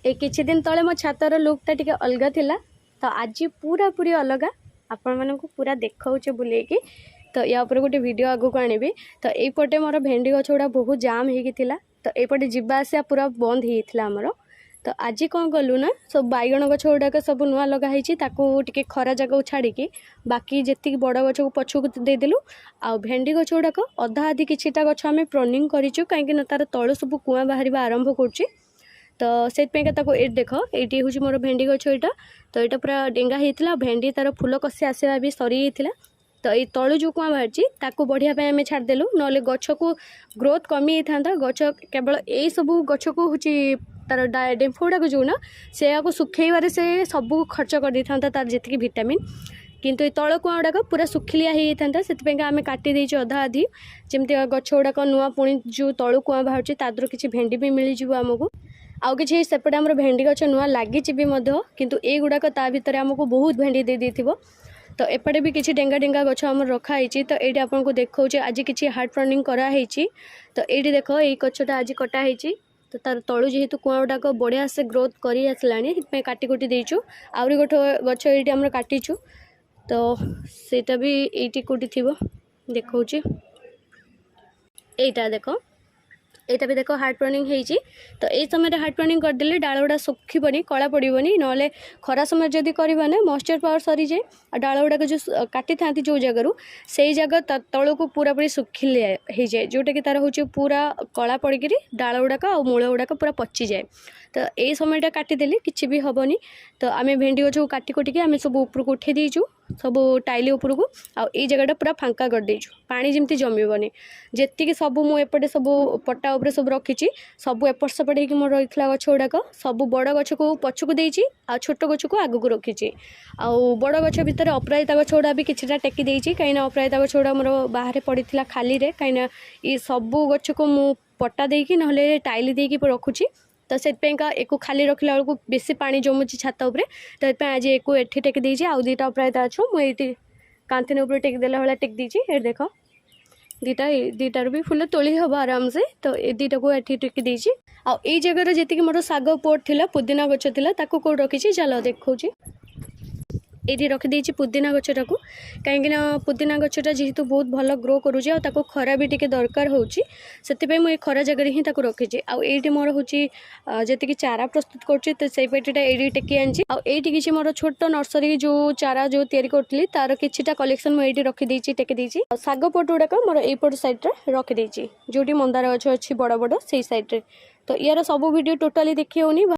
ए किछि दिन तले मो छातर लुकटा टिके अलग थिला तो आज पूरा पूरी अलग आपण मानक पूरा देखाऊे बुलेकी तो या ऊपर गोटे वीडियो आगु को आनिबी। तो एपटे मोर भेंडी गछ गुड़ा बहुत जाम होगी तो एपटे जीवा आसिया पूरा बंद होता आमर। तो आज कौन कलु ना सब बैगण गछ गुड़ाक सब नुआ लगाई टे खरा जगह छाड़ी बाकी जी बड़ गछ को पछक देदेलु। आ भेंडी गछ गुड़ाक अधा आधि किछिटा गछ आम प्रनिंग करूँ कहीं तार तल सब कुआ बाहर आरंभ कर। तो से ये देख ये हूँ मोर भेंडी गछ यहाँ। तो यहाँ पूरा डेंगा होता भेंडी तार फूल कषि आसवा भी सरी जाता। तो ये तलु जो कुआ बाहर बढ़िया आम छाड़देलु ना गछ को ग्रोथ कमी था। गछ केवल यही सब गछ को हूँ तार डेम्फो गुड़ाक जो ना से सुखेबारे से सब खर्च कर दे था तार जी भिटामिन किंतु ये तल कुआ गुड़ाक पूरा सुखिलिया होता से आम काटी देचु अधा आधि जमती गछ गुड़ाक नुआ पुणी जो तलु कुआ बाहर तादर किसी भेंडी भी मिलଯିव आमको। आउ कि सेपटे आम भेंडी गछ नुआ लगी किंतु ए गुड़ाक ता भितर आमको बहुत भेंडी दे देथिबो। तो एपटे भी किसी डेंगा डेंगा गछ आम रखाई। तो ये आपको देखा आज किसी हार्ड प्रनिंग कराई। तो ये देख ये गछटा आज कटाई तो तार तलु जेहेतु कुआ गुड़ाक बढ़िया से ग्रोथ कर आसला काटी कुटी देचु आहरी गोटे गछ ये आम काटीचु। तो सेटा भी ये कौटी थी देखा यहीटा देख यहाँ भी देख हार्ड प्रनिंग होती। तो ये समय हार्ड प्रनिंग करदे डाल गुड़ा सुखीबनी कला पड़ोनी ना खरा समय जदि करना मॉइस्चर पावर सरी जाए और डाल गुड़ाक जो काटी था जो जगह से जगह तल को पूरा पूरी सुखिले हो जाए जोटा कि तार हूँ पूरा कला पड़ी डाल गुड़ाक और मूल गुड़ाक पूरा पची जाए। तो यही समयटा काटिदेली किसी भी हेनी। तो आम भेंडी गछ को काटी कुटिकी आम सब ऊपर को उठे देचु सब टाइली उपर को आई जगहटा पूरा फांका कर देचु पानी जमती जमबनी जी सब मुझे सब पट्टा उपर सब रखी सब एपट सेपट होगी मोर रही गछ गुड़ाक सब बड़ गछ को पछक देची आ छोट गछ को आगू को रखी आउ बड़ गछ भितर अपराजिता गछ गुड़ा भी किछिटा टेकी देची कहीं अपराजिता गछ गुड़ा मोर बाहर पड़ी खाली रे कहीं ये सब गछ को मु पट्टा देकी ना टाइली देकी रखुची। तो से एक खाली रखला बेलू बेसी पानी जमुची छात उपरे। तो आज एक एठी टेक देची आउ दुईटा अपराजिता अच्छो मुझे कांथीन उपर टेक देला भाया टेक देची। ये देख दुईटार भी फुल तोली हम आराम से। तो ये दुईटा को एठी टेक देची आ ये जगह जी मोर साग पोट थिला पुदीना गछ थिला ताको कोड रखी चल देखा ये रखिदे पुदीना गछटा को कहीं पुदीना गछटा जेहेतु बहुत भल ग्रो करुचे और खरा भी टिके दरकार होची से खरा जगह ही रखी आउ ये मोर हूँ जी चारा प्रस्तुत करटा ये टेकी आनी आउे किसी मोर छोट नर्सरी जो चारा जो तैयारी करी तार किछिटा कलेक्शन मुझे रखिदे टेकी देची साग पट गुड़ाक मोर एपट साइड्रे रखिदे जोटी मंदार गछ अच्छी बड़ बड़ से सैड्रे। तो यार सब वीडियो टोटाली देखी होनी।